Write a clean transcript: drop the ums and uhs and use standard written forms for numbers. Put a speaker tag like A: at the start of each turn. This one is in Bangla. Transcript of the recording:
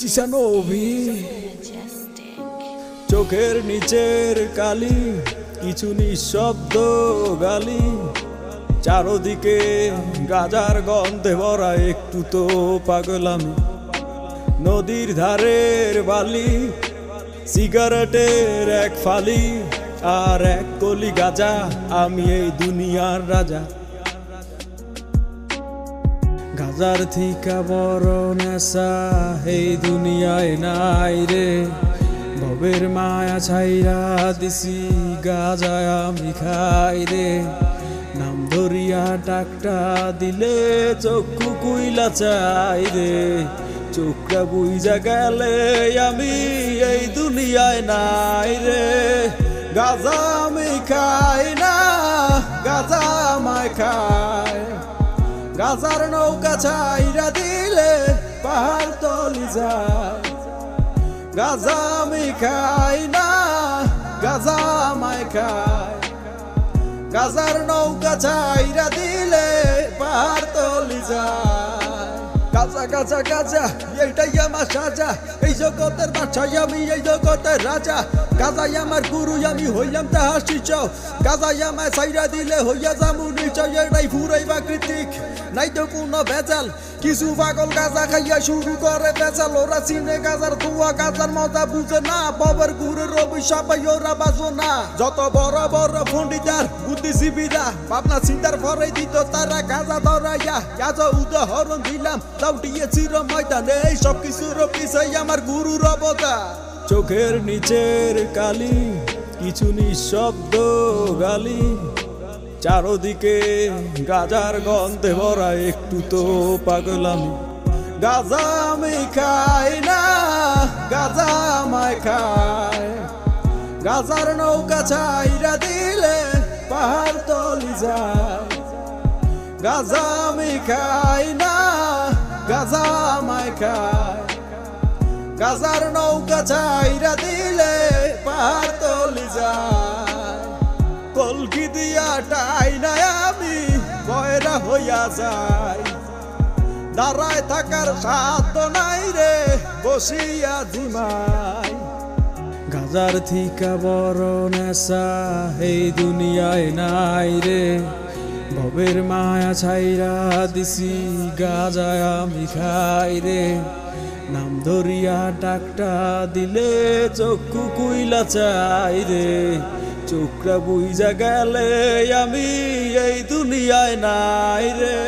A: জিসানবি চোখের নিচের কালি কিছু নিঃশব্দ গালি চারদিকে গাজার গন্ধে ভরা একটু তো পাগলামি নদীর ধারের বালি সিগারেটের এক ফালি আর এক কলি গাজা আমি এই দুনিয়ার রাজা গাজার থিকা বড় নেশা এই দুনিয়ায় নাই রে ভবের মায়া ছাইরা দিছি গাজায় আমি খাই রে নাম ধরিয়া টাকটা দিলে চক্ষু কুইলা চাই রে চোখটা বুইজা গেলে আমি এই দুনিয়ায় নাই রে গাজা আমি খাই না গাজা আমায় খায় গাজার নৌকা ছাইরা দিলে পাহাড় তলি যায় গাজা আমি খাই না গাজা আমায় খায় গাজার নৌকা ছাইরা দিলে পাহাড় তলি যায় গাজা গাজা গাজা এইটাই আমার সাজা এই জগতের বাদশাহ আমি এই জগতের রাজা গাজাই আমার গুরু আমি হইলাম তাহার শিষ্য গাজাই আমায় ছাইরা দিলে হইয়া যামু নিশ্চয় এটাই ফুরাই প্রাকৃতিক নাই তো কোনো ভেজাল কিছু পাগল গাজা খাইয়া শুরু করে ভেজাল ওরা চিনে গাজার ধোয়া গাজার মজা বুঝে না বাবার গুরুর অভিশাপ ওরা বাজো না যত বড় বড় পণ্ডিতার বুদ্ধিজীবীরা ভাবনা চিন্তার পরে দিত তারা গাজা ধরাইয়া গাজা উদাহরণ দিলাম দাউটিয়ে চির ময়দানে এই সব কিছুর পিছাই আমার গুরুর অবদান চোখের নিচের কালি কিছু নিঃশব্দ গালি চারদিকে গাজার গন্ধে ভরা একটু তো পাগলামি গাজা আমি খাই না গাজা আমায় খায় গাজার নৌকা ছাইরা দিলে পাহাড় তলি যায় গাজা আমি খাই না গাজা আমায় খায় গাজার নৌকা ছাইরা দিলে পাহাড় তলি যায় কলকি দিয়া টাই না আমি বয়রা হইয়া যাই দাঁড়ায় থাকার সাধ্য নাই রে বসিয়া জিমাই গাজার থিকা বড় নেশা এই দুনিয়ায় নাই রে ভবের মায়া ছাইরা দিছি গাজায় আমি খাই রে নাম ধরিয়া টাকটা দিলে চক্ষু কুইলা চাই রে চোখটা বুইজা গেলে আমি এই দুনিয়ায় নাই রে।